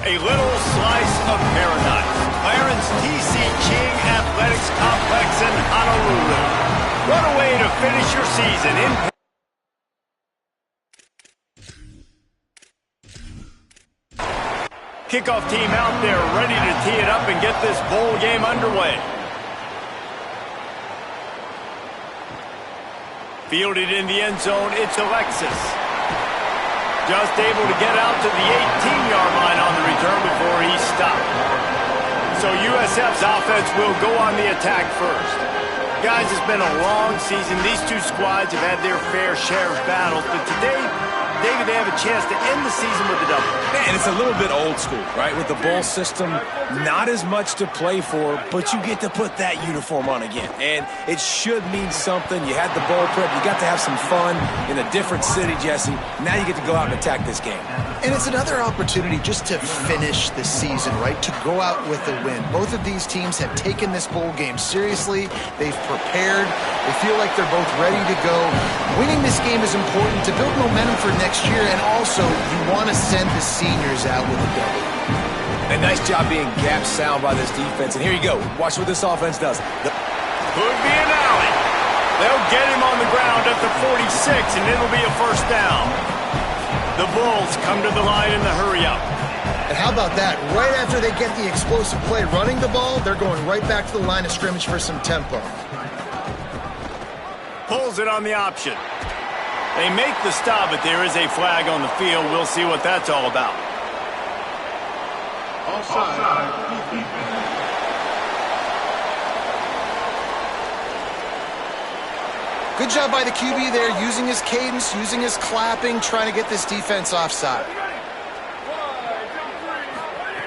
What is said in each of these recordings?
A little slice of paradise. Clarence T.C. King Athletics Complex in Honolulu. What a way to finish your season in kickoff team out there ready to tee it up and get this bowl game underway. Fielded in the end zone, it's Alexis. Just able to get out to the 18-yard line on the return before he stopped. So USF's offense will go on the attack first. Guys, it's been a long season. These two squads have had their fair share of battles, but today, David, they have a chance to end the season with a double. And it's a little bit old school, right? With the bowl system, not as much to play for, but you get to put that uniform on again. And it should mean something. You had the bowl prep. You got to have some fun in a different city, Jesse. Now you get to go out and attack this game. And it's another opportunity just to finish the season, right? To go out with a win. Both of these teams have taken this bowl game seriously. They've prepared. They feel like they're both ready to go. Winning this game is important to build momentum for next year, and also you want to send the seniors out with a W. A nice job being gap sound by this defense. And here you go. Watch what this offense does. Could be an alley. They'll get him on the ground at the 46, and it'll be a first down. The Bulls come to the line in the hurry-up. And how about that? Right after they get the explosive play running the ball, they're going right back to the line of scrimmage for some tempo. Pulls it on the option. They make the stop, but there is a flag on the field. We'll see what that's all about. Offside. Good job by the QB there, using his cadence, using his clapping, trying to get this defense offside.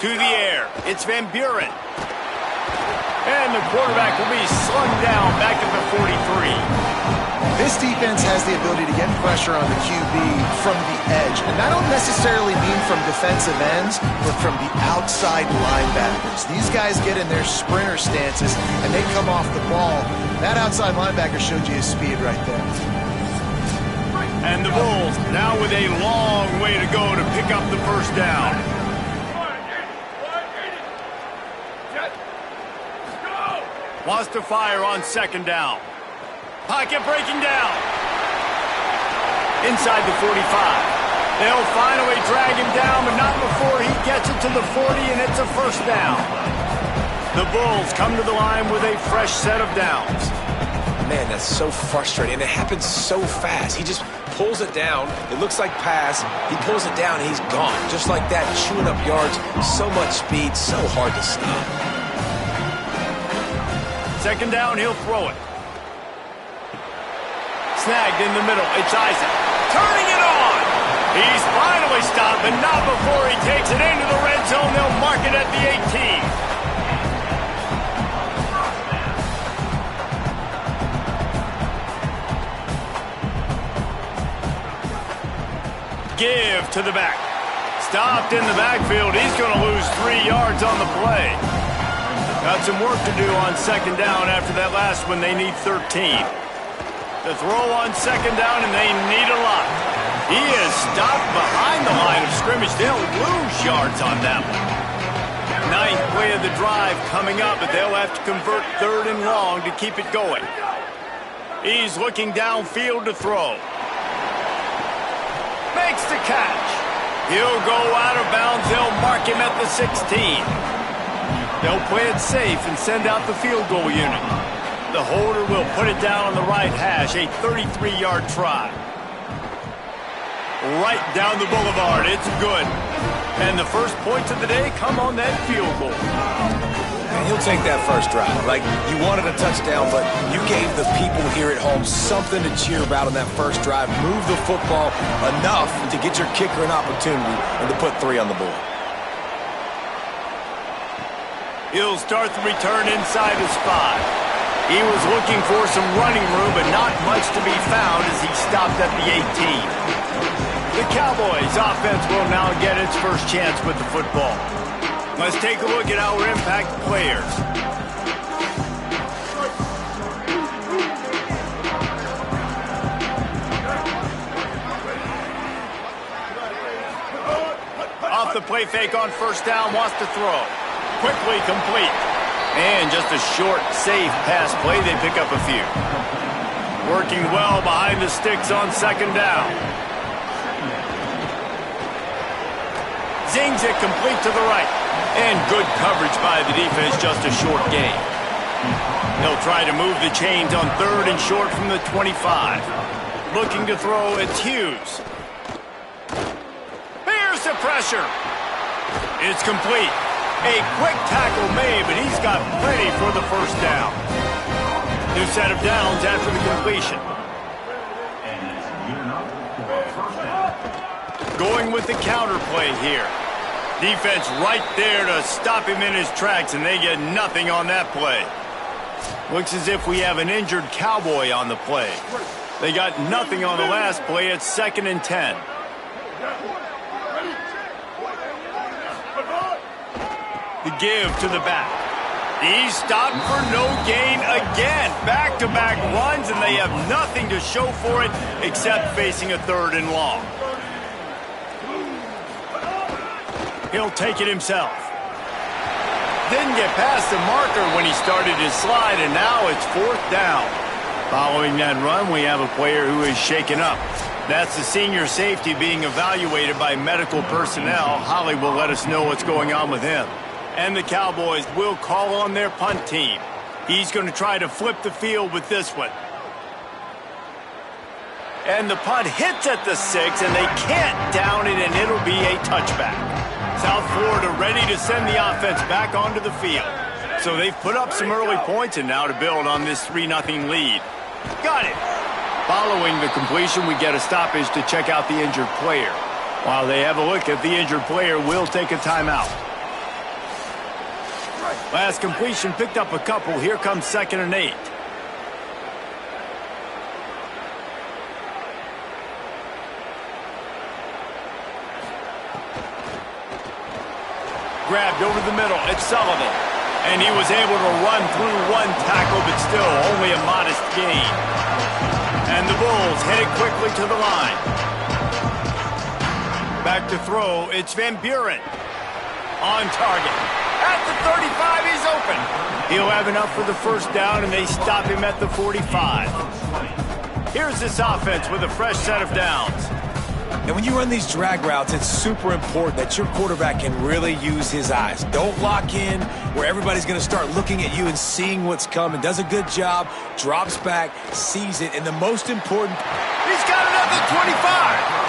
To the air, it's Van Buren. And the quarterback will be slung down back at the 43. This defense has the ability to get pressure on the QB from the edge. And I don't necessarily mean from defensive ends, but from the outside linebackers. These guys get in their sprinter stances, and they come off the ball. That outside linebacker showed you his speed right there. And the Bulls now with a long way to go to pick up the first down. Wants to fire on second down. Pocket breaking down. Inside the 45. They'll finally drag him down, but not before he gets it to the 40, and it's a first down. The Bulls come to the line with a fresh set of downs. Man, that's so frustrating, and it happens so fast. He just pulls it down. It looks like pass. He pulls it down, and he's gone. Just like that, chewing up yards. So much speed, so hard to stop. Second down, he'll throw it. Snagged in the middle. It's Isaac. Turning it on. He's finally stopped, but not before he takes it into the red zone. They'll mark it at the 18. Give to the back. Stopped in the backfield. He's going to lose 3 yards on the play. Got some work to do on second down after that last one. They need 13. The throw on second down, and they need a lot. He is stopped behind the line of scrimmage. They'll lose yards on that one. Ninth play of the drive coming up, but they'll have to convert third and long to keep it going. He's looking downfield to throw. Makes the catch. He'll go out of bounds. They'll mark him at the 16. They'll play it safe and send out the field goal unit. The holder will put it down on the right hash, a 33-yard try. Right down the boulevard, it's good. And the first points of the day come on that field goal. And he'll take that first drive. Like, you wanted a touchdown, but you gave the people here at home something to cheer about on that first drive. Move the football enough to get your kicker an opportunity and to put 3 on the board. He'll start the return inside his 5. He was looking for some running room, but not much to be found as he stopped at the 18. The Cowboys' offense will now get its first chance with the football. Let's take a look at our impact players. Off the play play fake on first down, wants to throw. Quickly complete. And just a short, safe pass play. They pick up a few. Working well behind the sticks on second down. Zings it complete to the right. And good coverage by the defense, just a short gain. They'll try to move the chains on third and short from the 25. Looking to throw, it's Hughes. Here's the pressure. It's complete. A quick tackle made, but he's got plenty for the first down. New set of downs after the completion. Going with the counter play here. Defense right there to stop him in his tracks, and they get nothing on that play. Looks as if we have an injured Cowboy on the play. They got nothing on the last play. It's 2nd and 10. The give to the back. He's stopped for no gain again. Back-to-back runs, and they have nothing to show for it except facing a 3rd and long. He'll take it himself. Didn't get past the marker when he started his slide, and now it's 4th down. Following that run, we have a player who is shaken up. That's the senior safety being evaluated by medical personnel. Holly will let us know what's going on with him. And the Cowboys will call on their punt team. He's going to try to flip the field with this one. And the punt hits at the 6, and they can't down it, and it'll be a touchback. South Florida ready to send the offense back onto the field. So they've put up some early points, and now to build on this 3-0 lead. Got it. Following the completion, we get a stoppage to check out the injured player. While they have a look at the injured player, we'll take a timeout. Last completion picked up a couple. Here comes 2nd and 8. Grabbed over the middle. It's Sullivan. And he was able to run through one tackle, but still only a modest gain. And the Bulls headed quickly to the line. Back to throw. It's Van Buren. On target. At the 35, he's open. He'll have enough for the first down, and they stop him at the 45. Here's this offense with a fresh set of downs. And when you run these drag routes, it's super important that your quarterback can really use his eyes. Don't lock in where everybody's going to start looking at you and seeing what's coming. Does a good job, drops back, sees it, and the most important... He's got it at the 25.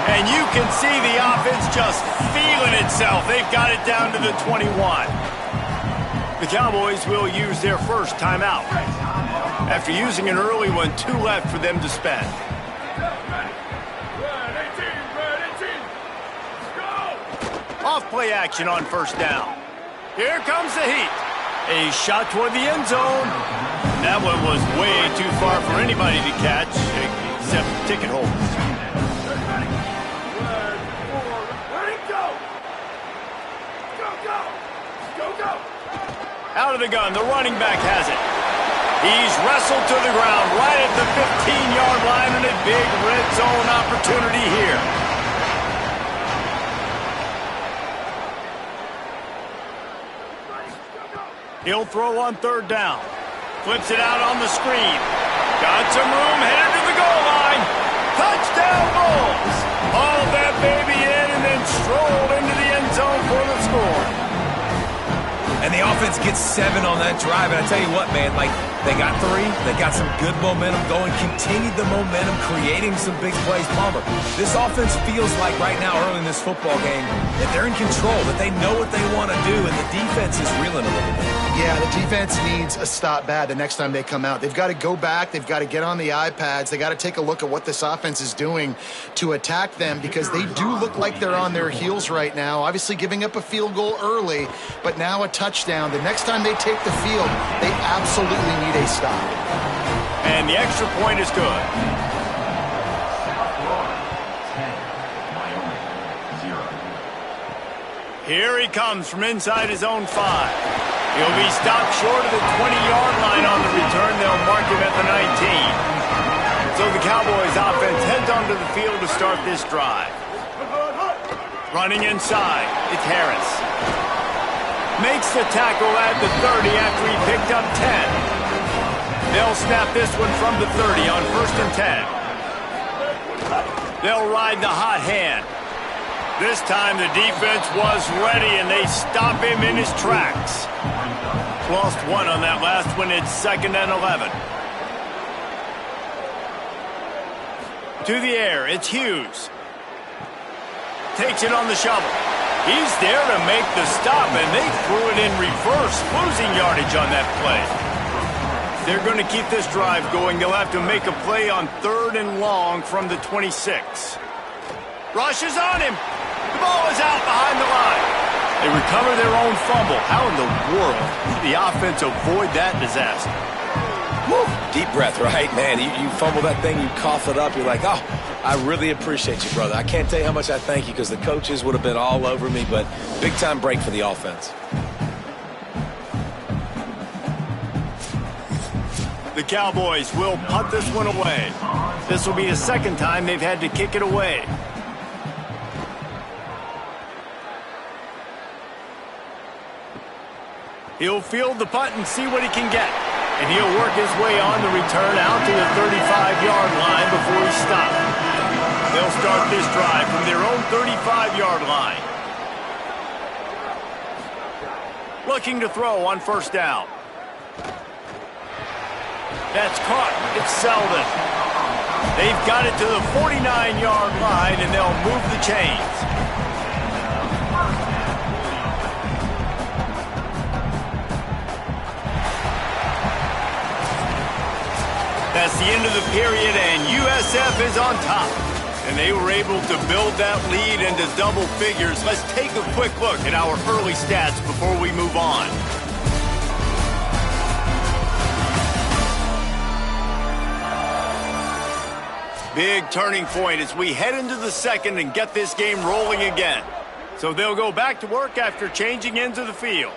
And you can see the offense just feeling itself. They've got it down to the 21. The Cowboys will use their first timeout. After using an early one, 2 left for them to spend. Off-play action on first down. Here comes the heat. A shot toward the end zone. That one was way too far for anybody to catch, except ticket holders. Out of the gun, the running back has it. He's wrestled to the ground right at the 15-yard line, and a big red zone opportunity here. He'll throw on 3rd down. Flips it out on the screen. Got some room, headed to the goal line. Touchdown Bulls! Hauled that baby in and then strolled into the end zone for the score. And the offense gets 7 on that drive. And I tell you what, man, like, they got 3. They got some good momentum going. Continued the momentum, creating some big plays. Palmer, this offense feels like right now, early in this football game, that they're in control, that they know what they want to do, and the defense is reeling a little bit. Yeah, the defense needs a stop bad the next time they come out. They've got to go back. They've got to get on the iPads. They got to take a look at what this offense is doing to attack them, because they do look like they're on their heels right now. Obviously giving up a field goal early, but now a touchdown. The next time they take the field, they absolutely need a stop. And the extra point is good. Here he comes from inside his own 5. He'll be stopped short of the 20-yard line on the return. They'll mark him at the 19. So the Cowboys offense heads onto the field to start this drive. Running inside, it's Harris. Makes the tackle at the 30 after he picked up 10. They'll snap this one from the 30 on 1st and 10. They'll ride the hot hand. This time the defense was ready and they stop him in his tracks. Lost one on that last one. It's 2nd and 11. To the air, it's Hughes. Takes it on the shovel. He's there to make the stop, and they threw it in reverse, losing yardage on that play. They're going to keep this drive going. They'll have to make a play on 3rd and long from the 26. Rushes on him. The ball is out behind the line. They recover their own fumble. How in the world did the offense avoid that disaster? Woo. Deep breath, right? Man, you fumble that thing, you cough it up, you're like, oh, I really appreciate you, brother. I can't tell you how much I thank you because the coaches would have been all over me, but big-time break for the offense. The Cowboys will punt this one away. This will be the 2nd time they've had to kick it away. He'll field the punt and see what he can get. And he'll work his way on the return out to the 35-yard line before he stops. They'll start this drive from their own 35-yard line. Looking to throw on 1st down. That's caught. It's Selden. They've got it to the 49-yard line, and they'll move the chains. That's the end of the period, and USF is on top. And they were able to build that lead into double figures. Let's take a quick look at our early stats before we move on. Big turning point as we head into the 2nd and get this game rolling again. So they'll go back to work after changing into the field.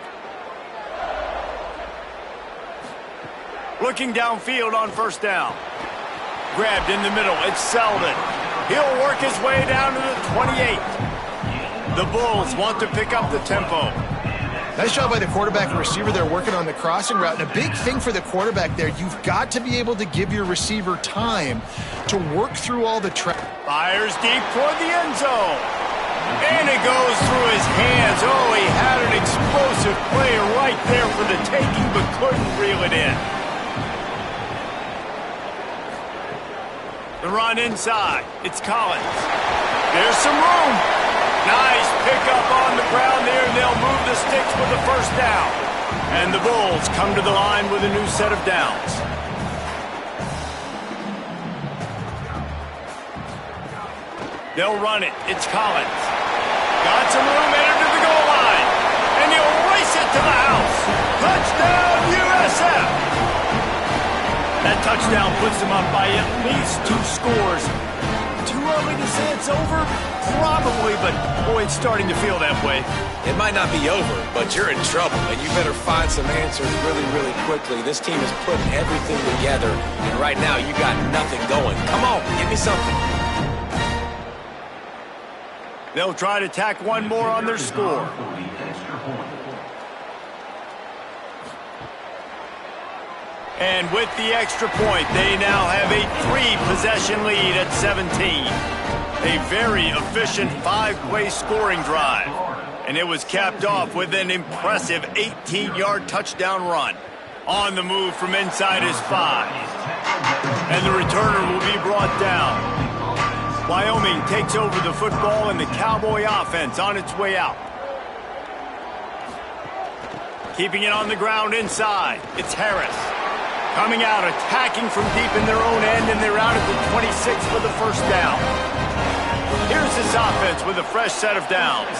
Looking downfield on 1st down. Grabbed in the middle. It's Selden. He'll work his way down to the 28. The Bulls want to pick up the tempo. Nice job by the quarterback and receiver there working on the crossing route. And a big thing for the quarterback there, you've got to be able to give your receiver time to work through all the Fires deep toward the end zone. And it goes through his hands. Oh, he had an explosive play right there for the taking, but couldn't reel it in. The run inside. It's Collins. There's some room. Nice pickup on the ground there, and they'll move the sticks with the 1st down. And the Bulls come to the line with a new set of downs. They'll run it. It's Collins. Got some room headed to the goal line. And he'll race it to the house. Touchdown, USF! That touchdown puts them up by at least 2 scores. Too early to say it's over? Probably, but boy, it's starting to feel that way. It might not be over, but you're in trouble, and you better find some answers really, really quickly. This team is putting everything together, and right now you got nothing going. Come on, give me something. They'll try to tack one more on their score. And with the extra point, they now have a 3-possession lead at 17. A very efficient 5-play scoring drive. And it was capped off with an impressive 18-yard touchdown run. On the move from inside his 5. And the returner will be brought down. Wyoming takes over the football and the Cowboy offense on its way out. Keeping it on the ground inside, it's Harris. Coming out, attacking from deep in their own end, and they're out at the 26 for the 1st down. Here's this offense with a fresh set of downs.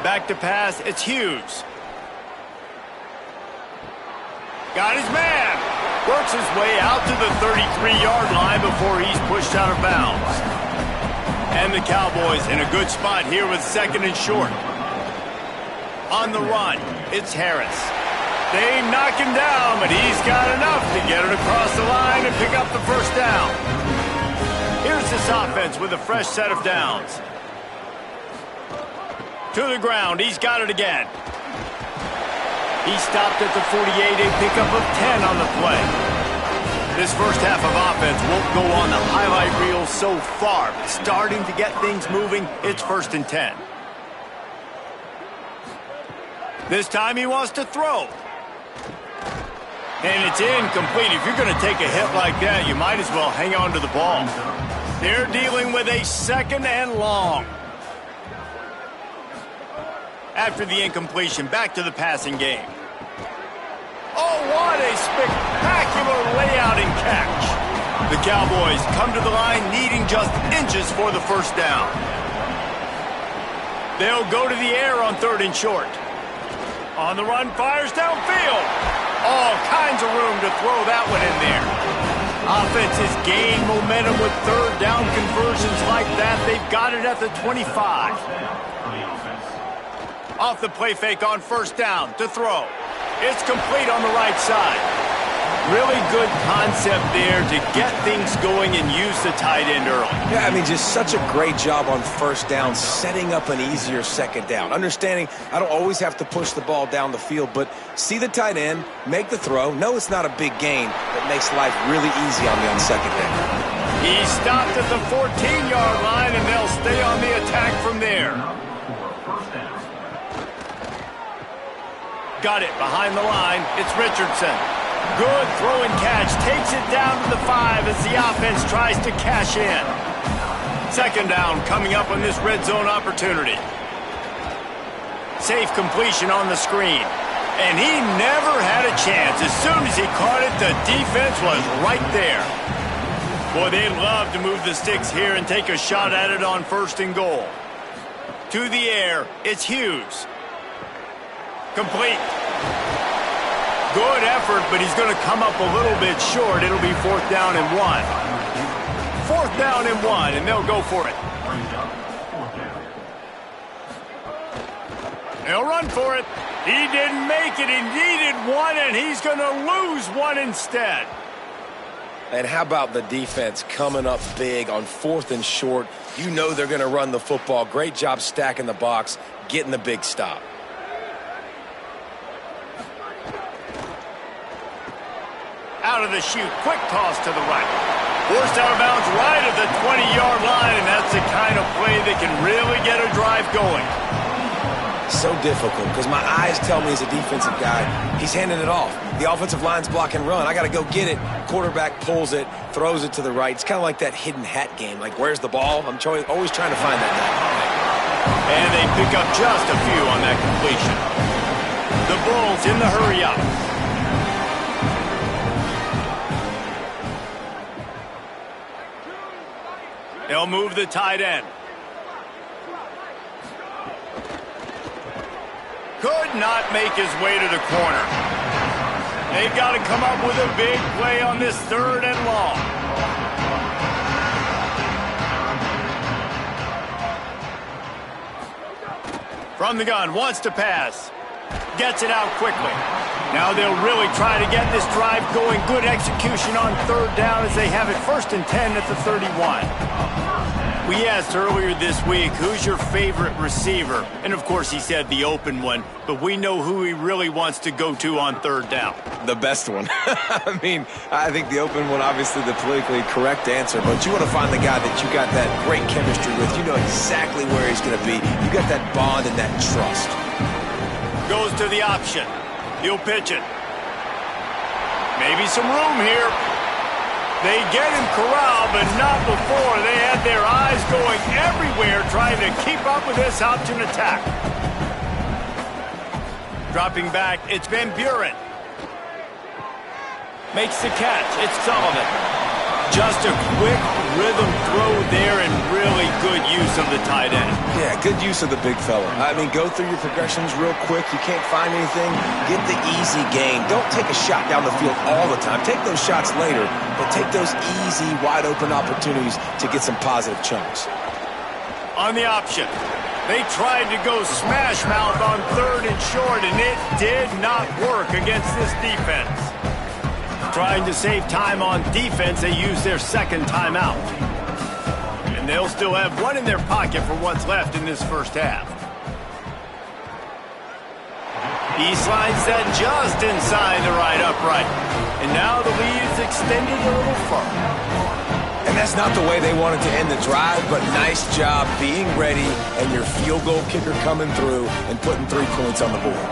Back to pass, it's Hughes. Got his man. Works his way out to the 33-yard line before he's pushed out of bounds. And the Cowboys in a good spot here with 2nd and short. On the run, it's Harris. They knock him down, but he's got enough to get it across the line and pick up the 1st down. Here's this offense with a fresh set of downs. To the ground. He's got it again. He stopped at the 48, a pickup of 10 on the play. This first half of offense won't go on the highlight reel so far, but starting to get things moving. It's 1st and 10. This time he wants to throw. And it's incomplete. If you're going to take a hit like that, you might as well hang on to the ball. They're dealing with a 2nd and long. After the incompletion, back to the passing game. Oh, what a spectacular layout and catch. The Cowboys come to the line needing just inches for the first down. They'll go to the air on 3rd and short. On the run, fires downfield. All kinds of room to throw that one in there. Offenses gain momentum with 3rd down conversions like that. They've got it at the 25. Off the play fake on 1st down to throw. It's complete on the right side. Really good concept there to get things going and use the tight end early. Yeah, I mean, just such a great job on 1st down, setting up an easier 2nd down. Understanding I don't always have to push the ball down the field, but see the tight end, make the throw. No, it's not a big gain, but makes life really easy on me on 2nd down. He stopped at the 14-yard line, and they'll stay on the attack from there. Got it behind the line. It's Richardson. Good throw and catch. Takes it down to the 5 as the offense tries to cash in. 2nd down coming up on this red zone opportunity. Safe completion on the screen. And he never had a chance. As soon as he caught it, the defense was right there. Boy, they'd love to move the sticks here and take a shot at it on 1st and goal. To the air, it's Hughes. Complete. Good effort, but he's going to come up a little bit short. It'll be 4th down and 1. 4th down and 1, and they'll go for it. They'll run for it. He didn't make it. He needed 1, and he's going to lose 1 instead. And how about the defense coming up big on 4th and short? You know they're going to run the football. Great job stacking the box, getting the big stop. Out of the chute, quick toss to the right. Forced out of bounds right at the 20-yard line, and that's the kind of play that can really get a drive going. So difficult because my eyes tell me as a defensive guy, he's handing it off. The offensive line's block and run. I got to go get it. Quarterback pulls it, throws it to the right. It's kind of like that hidden hat game. Like, where's the ball? I'm always trying to find that guy. And they pick up just a few on that completion. The Bulls in the hurry-up. They'll move the tight end. Could not make his way to the corner. They've got to come up with a big play on this 3rd and long. From the gun, wants to pass. Gets it out quickly. Now they'll really try to get this drive going. Good execution on 3rd down as they have it 1st and 10 at the 31. We asked earlier this week, who's your favorite receiver? And of course he said the open one, but we know who he really wants to go to on 3rd down. The best one. I mean, I think the open one, obviously the politically correct answer, but you want to find the guy that you got that great chemistry with. You know exactly where he's going to be. You got that bond and that trust. Goes to the option. He'll pitch it. Maybe some room here. They get him corralled, but not before. They had their eyes going everywhere trying to keep up with this option attack. Dropping back, it's Van Buren. Makes the catch. It's Sullivan. Just a quick rhythm throw there and really good use of the tight end. Yeah, good use of the big fella. I mean, go through your progressions real quick. You can't find anything. Get the easy gain. Don't take a shot down the field all the time. Take those shots later, but take those easy, wide-open opportunities to get some positive chunks. On the option, they tried to go smash mouth on 3rd and short, and it did not work against this defense. Trying to save time on defense, they use their 2nd timeout. and they'll still have one in their pocket for what's left in this first half. He slides that just inside the right upright. And now the lead is extended a little further. And that's not the way they wanted to end the drive, but nice job being ready and your field goal kicker coming through and putting 3 points on the board.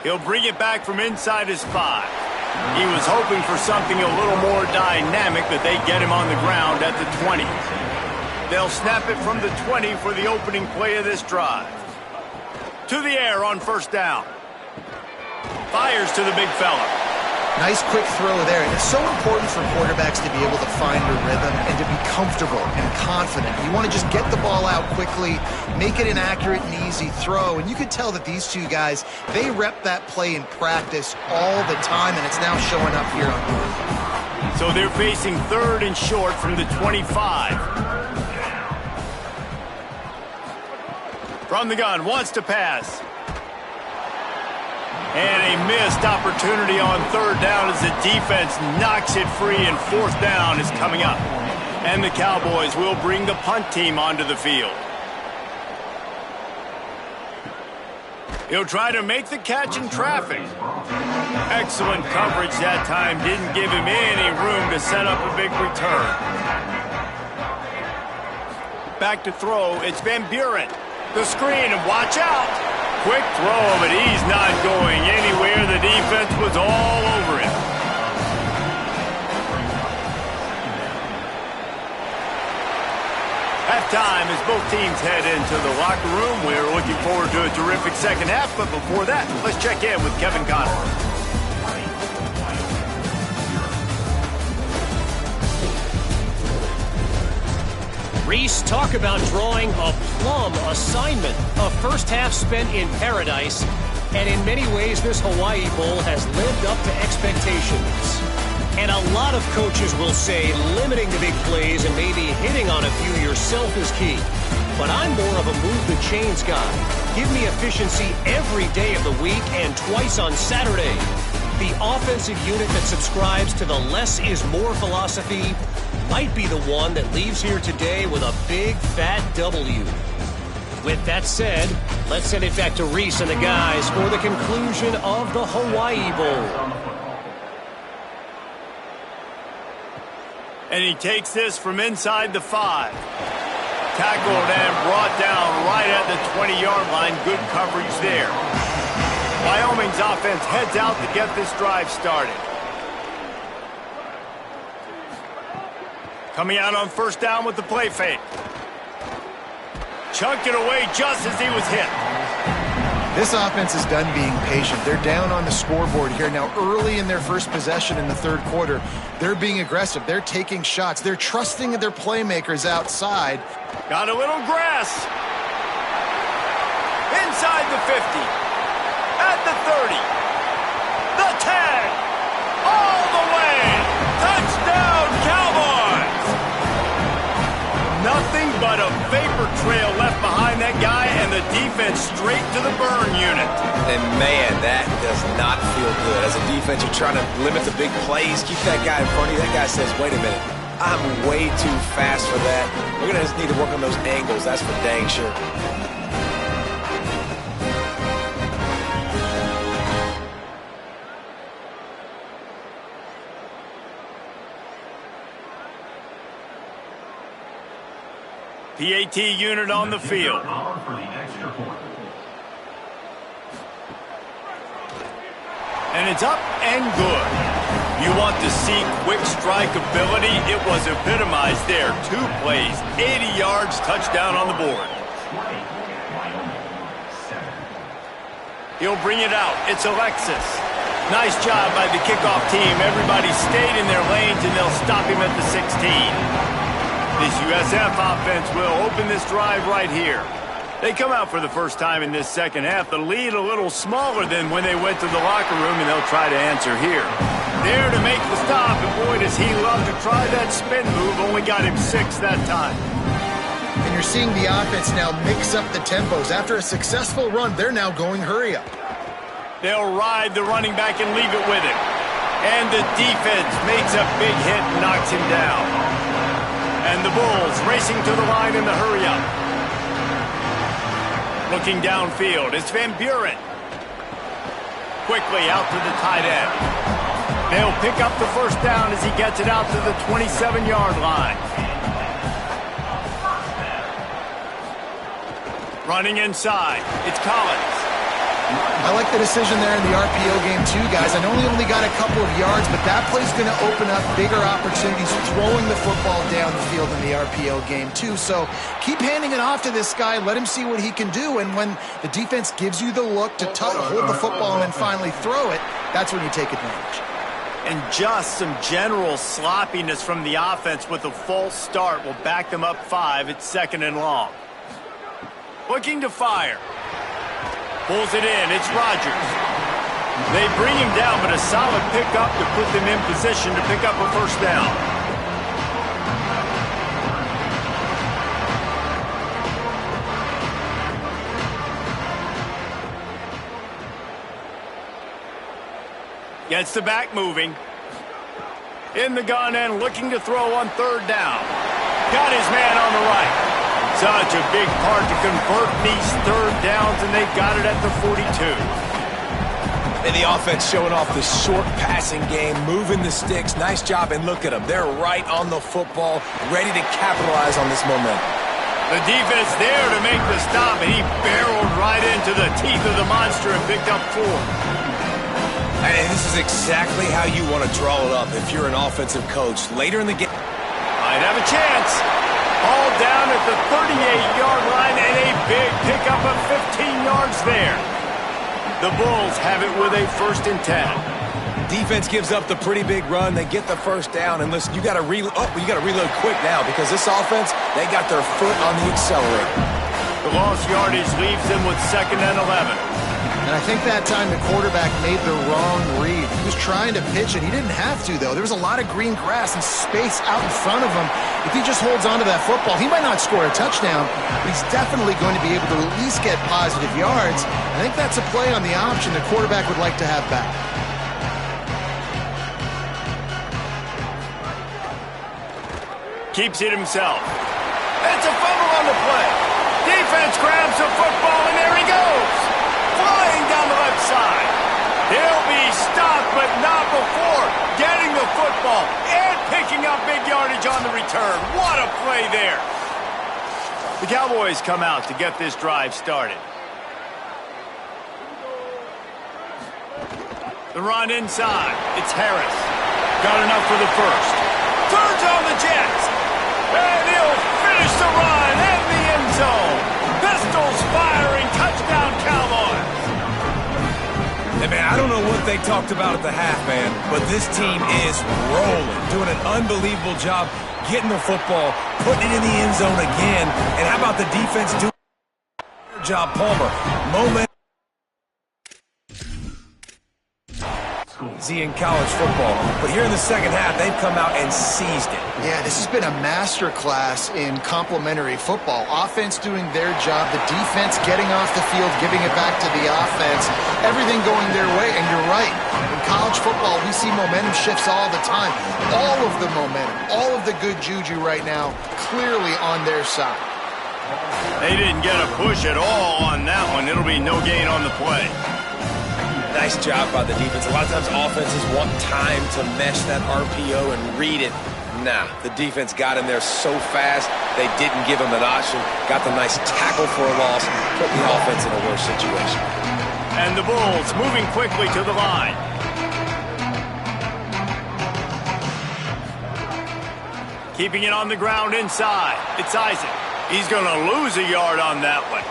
He'll bring it back from inside his 5. He was hoping for something a little more dynamic, but they get him on the ground at the 20. They'll snap it from the 20 for the opening play of this drive. To the air on first down. Fires to the big fella. Nice quick throw there. And it's so important for quarterbacks to be able to find a rhythm and to be comfortable and confident. You want to just get the ball out quickly, make it an accurate and easy throw. And you could tell that these two guys, they rep that play in practice all the time, and it's now showing up here on film. So they're facing 3rd and short from the 25. From the gun, wants to pass. And a missed opportunity on 3rd down as the defense knocks it free, and 4th down is coming up. And the Cowboys will bring the punt team onto the field. He'll try to make the catch in traffic. Excellent coverage that time. Didn't give him any room to set up a big return. Back to throw. It's Van Buren. The screen, and watch out. Quick throw, but he's not going anywhere. The defense was all over him. Halftime as both teams head into the locker room. We're looking forward to a terrific second half, but before that, let's check in with Kevin Conner. Reese, talk about drawing a plum assignment. A first half spent in paradise, and in many ways this Hawaii Bowl has lived up to expectations. And a lot of coaches will say limiting the big plays and maybe hitting on a few yourself is key. But I'm more of a move the chains guy. Give me efficiency every day of the week and twice on Saturday. The offensive unit that subscribes to the less is more philosophy might be the one that leaves here today with a big fat W. With that said, let's send it back to Reese and the guys for the conclusion of the Hawaii Bowl. And he takes this from inside the 5. Tackled and brought down right at the 20-yard line. Good coverage there. Wyoming's offense heads out to get this drive started. Coming out on first down with the play fake. Chunked it away just as he was hit. This offense is done being patient. They're down on the scoreboard here now early in their first possession in the 3rd quarter. They're being aggressive. They're taking shots. They're trusting their playmakers outside. Got a little grass. Inside the 50. At the 30. The 10. All the way. Touchdown, Cowboys. Nothing but a vapor trail left behind that guy, and the defense straight to the burn unit. And man, that does not feel good. As a defense, you're trying to limit the big plays, keep that guy in front of you. That guy says, wait a minute, I'm way too fast for that. We're going to just need to work on those angles. That's for dang sure. PAT unit on the field. And it's up and good. You want to see quick strike ability? It was epitomized there. 2 plays, 80 yards, touchdown on the board. He'll bring it out. It's Alexis. Nice job by the kickoff team. Everybody stayed in their lanes, and they'll stop him at the 16. This USF offense will open this drive right here. They come out for the first time in this second half. The lead a little smaller than when they went to the locker room, and they'll try to answer here. There to make the stop, and boy, does he love to try that spin move. Only got him 6 that time. And you're seeing the offense now mix up the tempos. After a successful run, they're now going hurry up. They'll ride the running back and leave it with him. And the defense makes a big hit and knocks him down. And the Bulls racing to the line in the hurry-up. Looking downfield, it's Van Buren. Quickly out to the tight end. They'll pick up the first down as he gets it out to the 27-yard line. Running inside, it's Collins. I like the decision there in the RPO game too, guys. I know he only got a couple of yards, but that play's going to open up bigger opportunities throwing the football down the field in the RPO game too. So keep handing it off to this guy. Let him see what he can do. And when the defense gives you the look to hold the football and then finally throw it, that's when you take advantage. And just some general sloppiness from the offense with a false start will back them up 5 at 2nd and long. Looking to fire. Pulls it in. It's Rodgers. They bring him down, but a solid pickup to put them in position to pick up a first down. Gets the back moving. In the gun and looking to throw on 3rd down. Got his man on the right. Such a big part to convert these 3rd downs, and they got it at the 42. And the offense showing off the short passing game, moving the sticks. Nice job, and look at them. They're right on the football, ready to capitalize on this momentum. The defense there to make the stop, and he barreled right into the teeth of the monster and picked up 4. And this is exactly how you want to draw it up if you're an offensive coach. Later in the game, might have a chance. All down at the 38-yard line, and a big pickup of 15 yards there. The Bulls have it with a 1st and 10. Defense gives up the pretty big run. They get the first down, and listen, you got to reload quick now because this offense, they got their foot on the accelerator. The lost yardage leaves them with 2nd and 11. And I think that time the quarterback made the wrong read. He was trying to pitch it. He didn't have to, though. There was a lot of green grass and space out in front of him. If he just holds on to that football, he might not score a touchdown, but he's definitely going to be able to at least get positive yards. I think that's a play on the option the quarterback would like to have back. Keeps it himself. It's a fumble on the play. Defense grabs the football, and there he goes. Flying down the left side. He'll be stopped, but not before getting the football and picking up big yardage on the return. What a play there. The Cowboys come out to get this drive started. The run inside. It's Harris. Got enough for the first. Turns on the Jets. And he'll finish the run in the end zone. Pistols firing. Touchdown, Cowboys. Hey, man, I don't know what they talked about at the half, man, but this team is rolling, doing an unbelievable job getting the football, putting it in the end zone again. And how about the defense doing their job, Palmer? Moment. In college football. But here in the second half, they've come out and seized it. Yeah, this has been a master class in complementary football. Offense doing their job, the defense getting off the field, giving it back to the offense, everything going their way. And you're right, in college football, we see momentum shifts all the time. All of the momentum, all of the good juju right now, clearly on their side. They didn't get a push at all on that one. It'll be no gain on the play. Nice job by the defense. A lot of times offenses want time to mesh that RPO and read it. Nah, the defense got in there so fast, they didn't give him an option. Got the nice tackle for a loss, put the offense in a worse situation. And the Bulls moving quickly to the line. Keeping it on the ground inside. It's Isaac. He's going to lose a yard on that one.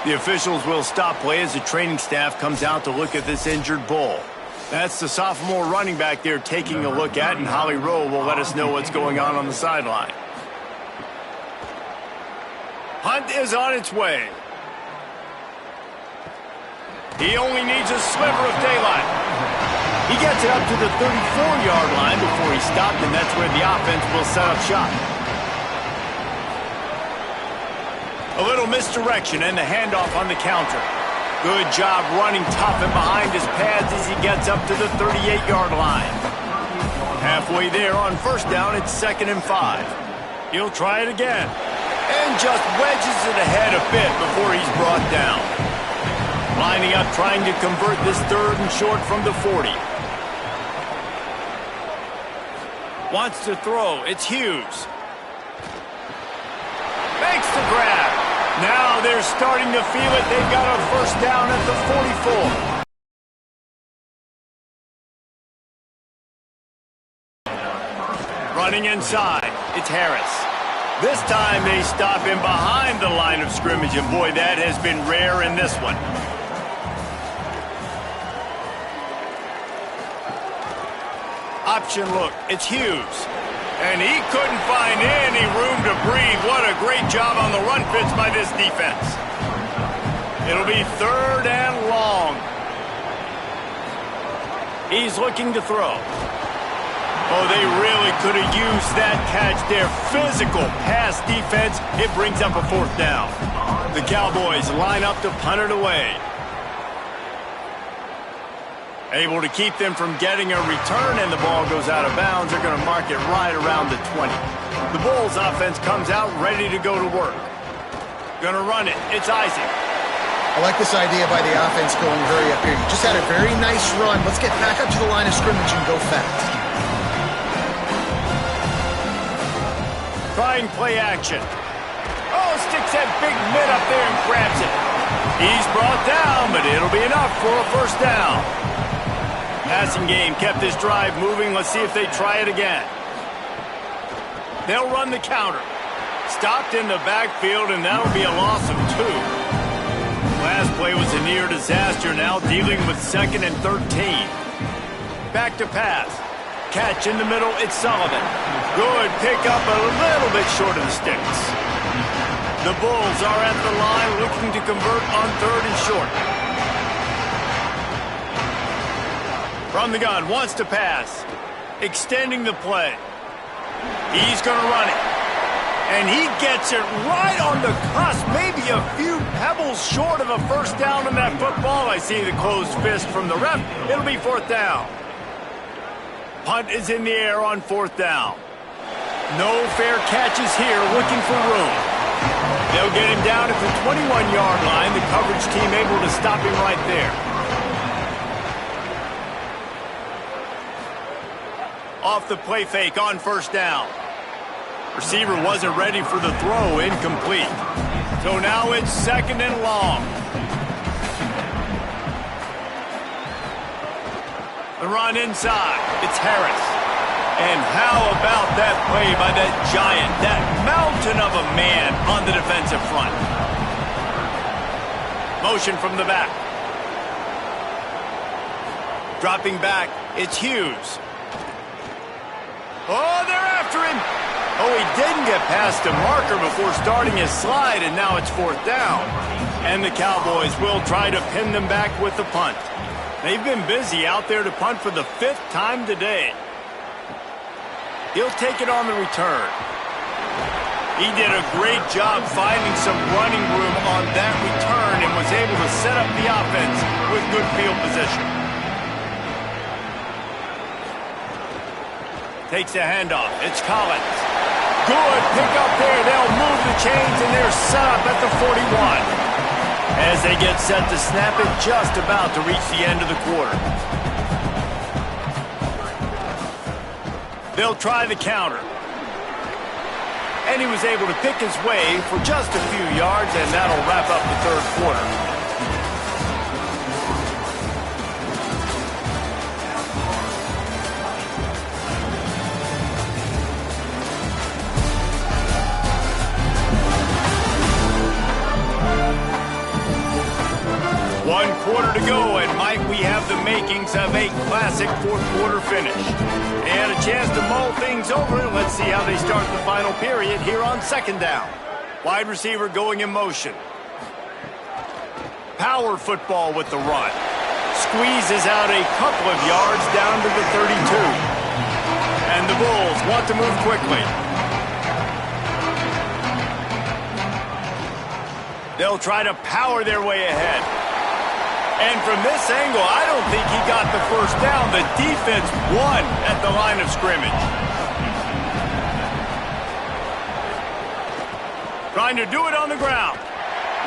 The officials will stop play as the training staff comes out to look at this injured Bull. That's the sophomore running back there taking a look at, and Holly Rowe will let us know what's going on the sideline. Hunt is on its way. He only needs a sliver of daylight. He gets it up to the 34-yard line before he stopped, and that's where the offense will set up shop. A little misdirection and the handoff on the counter. Good job running tough and behind his pads as he gets up to the 38-yard line. Halfway there on first down, it's 2nd and 5. He'll try it again. And just wedges it ahead a bit before he's brought down. Lining up, trying to convert this 3rd and short from the 40. Wants to throw. It's Hughes. Makes the grab. Now they're starting to feel it. They've got a first down at the 44. Running inside. It's Harris. This time they stop him behind the line of scrimmage, and boy, that has been rare in this one. Option look, it's Hughes. And he couldn't find any room to breathe. What a great job on the run fits by this defense. It'll be 3rd and long. He's looking to throw. Oh, they really could have used that catch there. Physical pass defense. It brings up a 4th down. The Cowboys line up to punt it away. Able to keep them from getting a return, and the ball goes out of bounds. They're going to mark it right around the 20. The Bulls offense comes out ready to go to work. Going to run it. It's Isaac. I like this idea by the offense going hurry up here. You just had a very nice run. Let's get back up to the line of scrimmage and go fast. Trying play action. Oh, sticks that big mid up there and grabs it. He's brought down, but it'll be enough for a first down. Passing game kept this drive moving. Let's see if they try it again. They'll run the counter. Stopped in the backfield, and that'll be a loss of 2. Last play was a near disaster, now dealing with 2nd and 13. Back to pass. Catch in the middle, it's Sullivan. Good pick up a little bit short of the sticks. The Bulls are at the line looking to convert on 3rd and short. From the gun, wants to pass. Extending the play. He's going to run it. And he gets it right on the cusp, maybe a few pebbles short of a first down in that football. I see the closed fist from the ref. It'll be 4th down. Punt is in the air on 4th down. No fair catches here, looking for room. They'll get him down at the 21-yard line. The coverage team able to stop him right there. Off the play fake on first down. Receiver wasn't ready for the throw, incomplete. So now it's 2nd and long. The run inside, it's Harris. And how about that play by that giant, that mountain of a man on the defensive front? Motion from the back. Dropping back, it's Hughes. Oh, they're after him. Oh, he didn't get past the marker before starting his slide, and now it's 4th down. And the Cowboys will try to pin them back with the punt. They've been busy out there to punt for the 5th time today. He'll take it on the return. He did a great job finding some running room on that return and was able to set up the offense with good field position. Takes a handoff. It's Collins. Good pick up there. They'll move the chains, and they're set up at the 41. As they get set to snap it, just about to reach the end of the quarter. They'll try the counter. And he was able to pick his way for just a few yards, and that'll wrap up the 3rd quarter. One quarter to go, and might we have the makings of a classic 4th quarter finish. They had a chance to mull things over, and let's see how they start the final period here on 2nd down. Wide receiver going in motion. Power football with the run. Squeezes out a couple of yards down to the 32. And the Bulls want to move quickly. They'll try to power their way ahead. And from this angle, I don't think he got the first down. The defense won at the line of scrimmage. Trying to do it on the ground.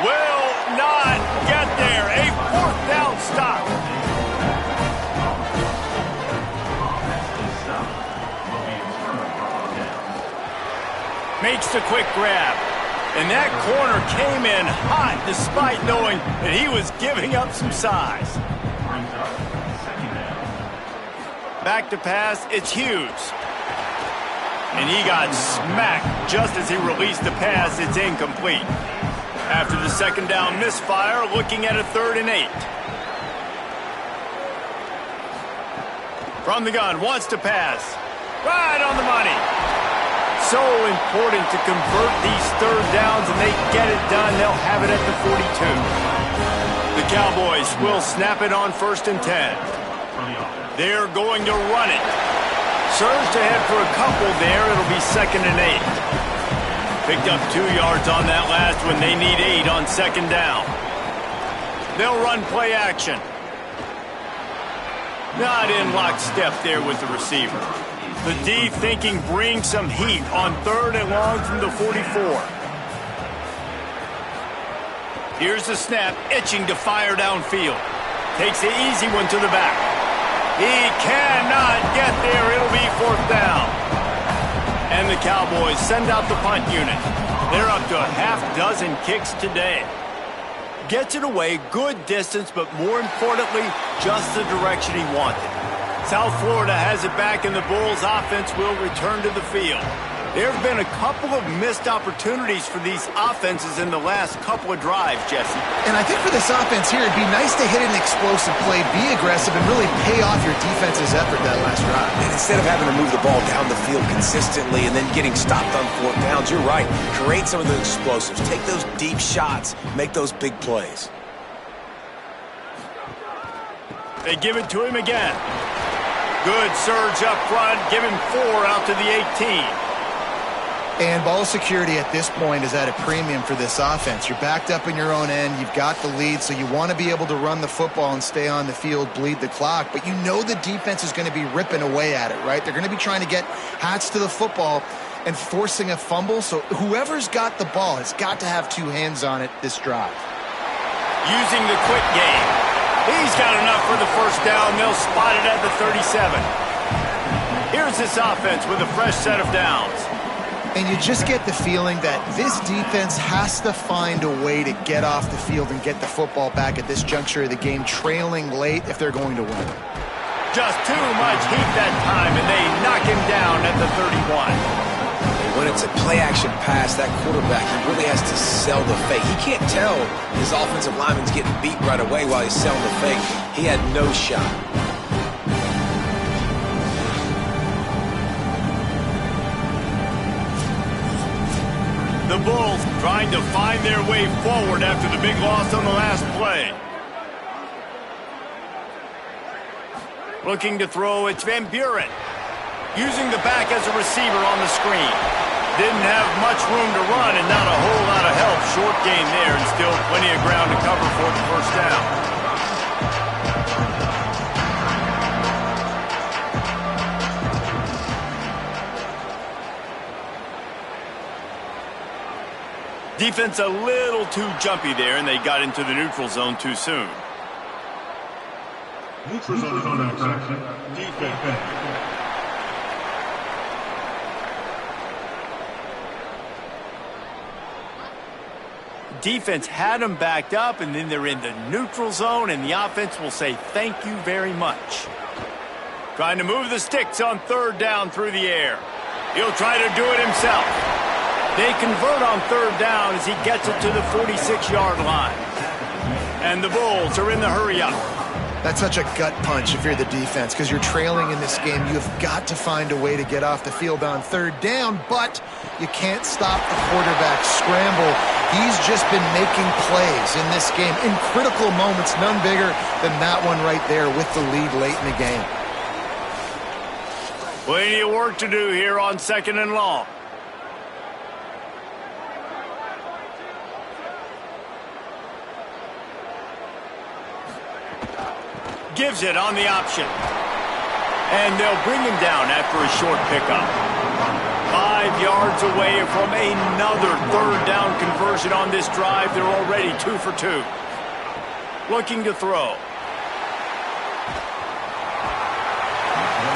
Will not get there. A fourth down stop. Makes the quick grab. And that corner came in hot despite knowing that he was giving up some size. Back to pass, it's Hughes. And he got smacked just as he released the pass. It's incomplete. After the second down misfire, looking at a 3rd and 8. From the gun, wants to pass. Right on the money. So important to convert these 3rd downs, and they get it done. They'll have it at the 42. The Cowboys will snap it on 1st and 10. They're going to run it. Surged ahead for a couple there. It'll be 2nd and 8. Picked up 2 yards on that last one. They need 8 on 2nd down. They'll run play action. Not in lockstep there with the receiver. The D thinking bring some heat on 3rd and long from the 44. Here's the snap, itching to fire downfield. Takes the easy one to the back. He cannot get there. It'll be 4th down. And the Cowboys send out the punt unit. They're up to a half-dozen kicks today. Gets it away, good distance, but more importantly, just the direction he wanted. South Florida has it back, and the Bulls offense will return to the field. There have been a couple of missed opportunities for these offenses in the last couple of drives, Jesse. And I think for this offense here, it'd be nice to hit an explosive play, be aggressive, and really pay off your defense's effort that last drive. And instead of having to move the ball down the field consistently and then getting stopped on 4th downs, you're right. Create some of those explosives. Take those deep shots. Make those big plays. They give it to him again. Good surge up front. Give him 4 out to the 18. And ball security at this point is at a premium for this offense. You're backed up in your own end. You've got the lead, so you want to be able to run the football and stay on the field, bleed the clock. But you know the defense is going to be ripping away at it, right? They're going to be trying to get hats to the football and forcing a fumble. So whoever's got the ball has got to have 2 hands on it this drive. Using the quick game. He's got enough for the 1st down. They'll spot it at the 37. Here's this offense with a fresh set of downs. And you just get the feeling that this defense has to find a way to get off the field and get the football back at this juncture of the game, trailing late if they're going to win. Just too much heat that time, and they knock him down at the 31. When it's a play-action pass, that quarterback, he really has to sell the fake. He can't tell his offensive lineman's getting beat right away while he's selling the fake. He had no shot. The Bulls trying to find their way forward after the big loss on the last play. Looking to throw, it's Van Buren. Using the back as a receiver on the screen. Didn't have much room to run and not a whole lot of help. Short gain there and still plenty of ground to cover for the 1st down. Defense a little too jumpy there, and they got into the neutral zone too soon. Neutral zone action. Defense. Defense had them backed up, and then they're in the neutral zone, and the offense will say thank you very much. Trying to move the sticks on 3rd down through the air. He'll try to do it himself. They convert on 3rd down as he gets it to the 46-yard line. And the Bulls are in the hurry-up. That's such a gut punch if you're the defense, because you're trailing in this game. You've got to find a way to get off the field on 3rd down, but you can't stop the quarterback scramble. He's just been making plays in this game in critical moments, none bigger than that one right there with the lead late in the game. Plenty of work to do here on 2nd and long. gives it on the option. And they'll bring him down after a short pickup. 5 yards away from another third down conversion on this drive. They're already 2 for 2. Looking to throw.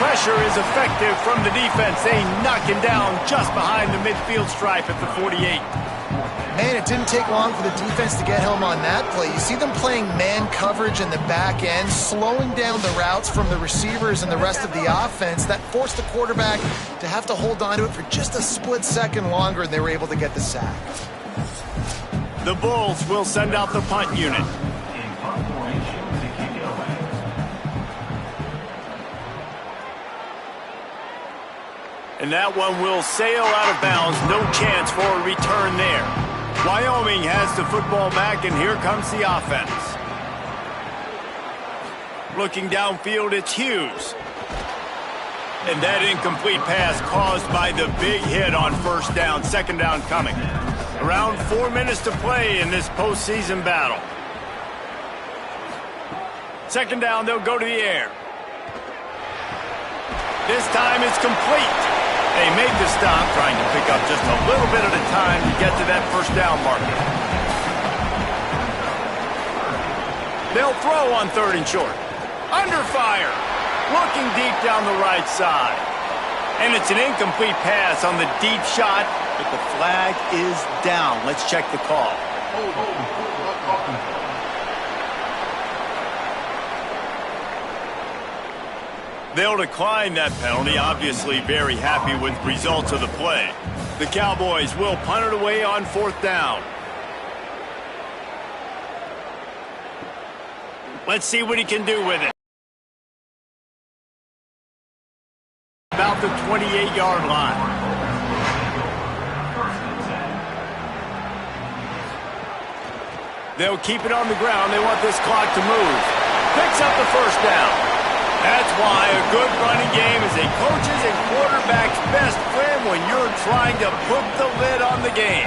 Pressure is effective from the defense. They knock him down just behind the midfield stripe at the 48. Man, it didn't take long for the defense to get home on that play. You see them playing man coverage in the back end, slowing down the routes from the receivers and the rest of the offense. That forced the quarterback to have to hold on to it for just a split second longer, and they were able to get the sack. The Bulls will send out the punt unit. And that one will sail out of bounds. No chance for a return there. Wyoming has the football back, and here comes the offense. Looking downfield, it's Hughes. And that incomplete pass caused by the big hit on first down. Second down coming. Around 4 minutes to play in this postseason battle. Second down, they'll go to the air. This time it's complete. They make the stop, trying to pick up just a little bit at a time to get to that first down marker. They'll throw on 3rd and short. Under fire. Looking deep down the right side. And it's an incomplete pass on the deep shot, but the flag is down. Let's check the call. They'll decline that penalty, obviously very happy with the results of the play. The Cowboys will punt it away on 4th down. Let's see what he can do with it. About the 28-yard line. They'll keep it on the ground. They want this clock to move. Picks up the first down. That's why a good running game is a coach's and quarterback's best friend when you're trying to put the lid on the game.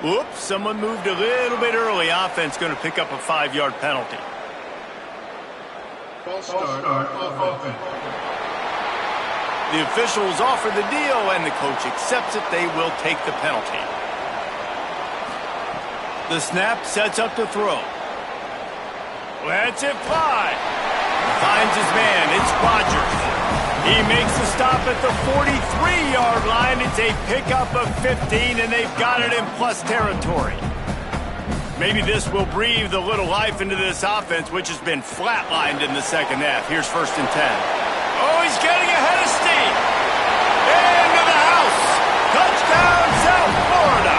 Whoops, someone moved a little bit early. Offense going to pick up a 5-yard penalty. The officials offer the deal, and the coach accepts it. They will take the penalty. The snap sets up to throw. Lets it fly. Finds his man. It's Rodgers. He makes the stop at the 43-yard line. It's a pickup of 15, and they've got it in plus territory. Maybe this will breathe a little life into this offense, which has been flatlined in the second half. Here's 1st and 10. Oh, he's getting ahead of steam. Into the house. Touchdown, South Florida.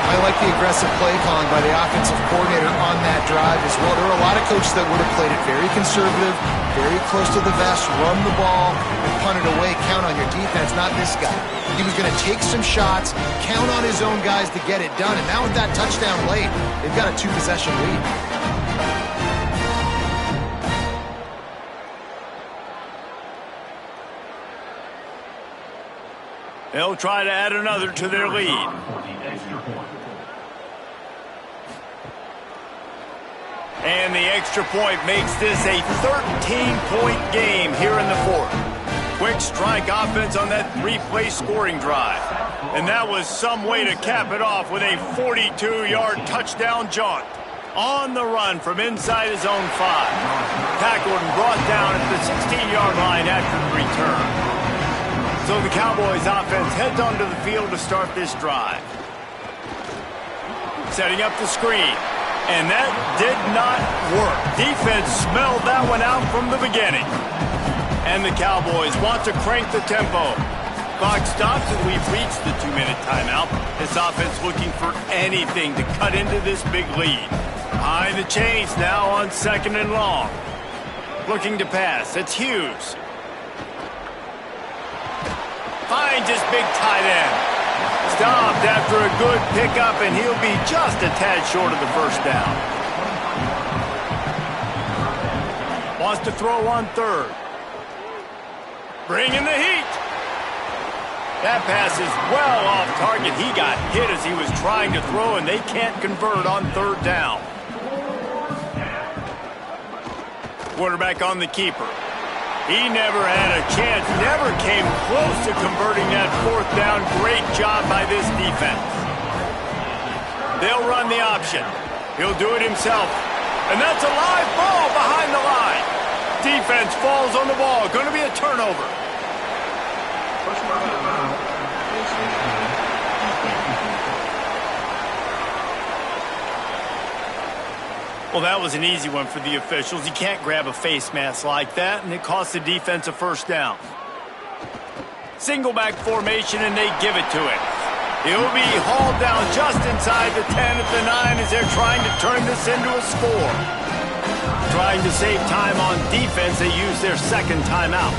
I like the aggressive play calling by the offensive coordinator on that drive as well. There are a lot of coaches that would have played it very conservative, very close to the vest, run the ball, and punt it away. Count on your defense, not this guy. He was going to take some shots, count on his own guys to get it done. And now with that touchdown late, they've got a 2-possession lead. They'll try to add another to their lead. And the extra point makes this a 13-point game here in the 4th. Quick strike offense on that 3-play scoring drive. And that was some way to cap it off with a 42-yard touchdown jaunt. On the run from inside his own 5. Tackled and brought down at the 16-yard line after the return. So the Cowboys offense heads onto the field to start this drive. Setting up the screen. And that did not work. Defense smelled that one out from the beginning. And the Cowboys want to crank the tempo. Clock stops and we've reached the 2-minute timeout. This offense looking for anything to cut into this big lead. Behind the chains now on 2nd and long. Looking to pass. It's Hughes. Finds his big tight end. Stopped after a good pickup, and he'll be just a tad short of the first down. Wants to throw on 3rd. Bringing the heat. That pass is well off target. He got hit as he was trying to throw, and they can't convert on 3rd down. Quarterback on the keeper. He never had a chance, never came close to converting that fourth down. Great job by this defense. They'll run the option. He'll do it himself. And that's a live ball behind the line. Defense falls on the ball. Going to be a turnover. Well, that was an easy one for the officials. You can't grab a face mask like that, and it costs the defense a first down. Single back formation, and they give it to him. He'll be hauled down just inside the 10 at the 9 as they're trying to turn this into a score. Trying to save time on defense, they use their second timeout.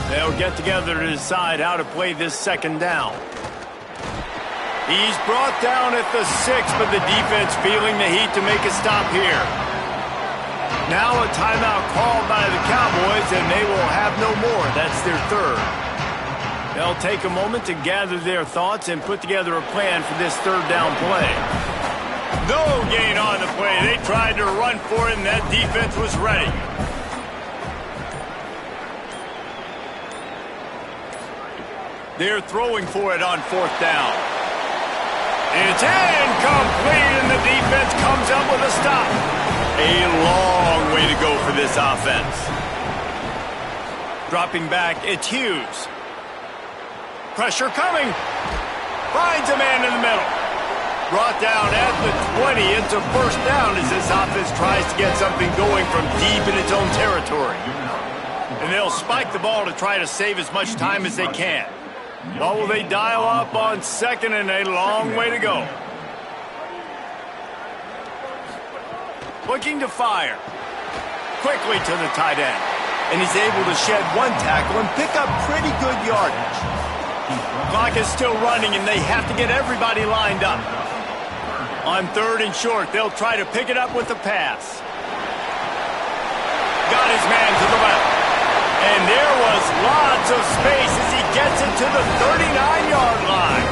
They'll get together to decide how to play this second down. He's brought down at the 6, but the defense feeling the heat to make a stop here. Now a timeout called by the Cowboys, and they will have no more. That's their third. They'll take a moment to gather their thoughts and put together a plan for this third down play. No gain on the play. They tried to run for it, and that defense was ready. They're throwing for it on fourth down. It's incomplete, and the defense comes up with a stop. A long way to go for this offense. Dropping back, it's Hughes. Pressure coming. Finds a man in the middle. Brought down at the 20. It's a first down as this offense tries to get something going from deep in its own territory. And they'll spike the ball to try to save as much time as they can. What will they dial up on second, and a long way to go. Looking to fire. Quickly to the tight end. And he's able to shed one tackle and pick up pretty good yardage. Clock is still running, and they have to get everybody lined up. On third and short, they'll try to pick it up with the pass. Got his man to the left. And there was lots of space as he gets it to the 39-yard line.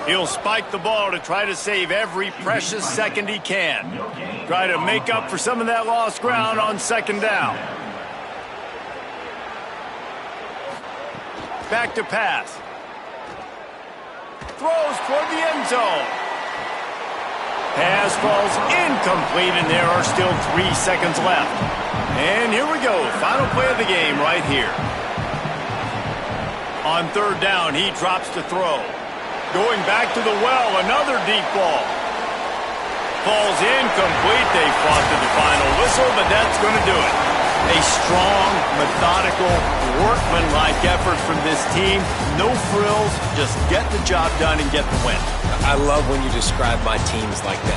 He'll spike the ball to try to save every precious second he can. Try to make up for some of that lost ground on second down. Back to pass. Throws toward the end zone. Pass falls incomplete, and there are still 3 seconds left. And here we go. Final play of the game right here. On third down, he drops to throw. Going back to the well, another deep ball. Falls incomplete. They fought to the final whistle, but that's going to do it. A strong, methodical, workmanlike effort from this team. No frills, just get the job done and get the win. I love when you describe my teams like that.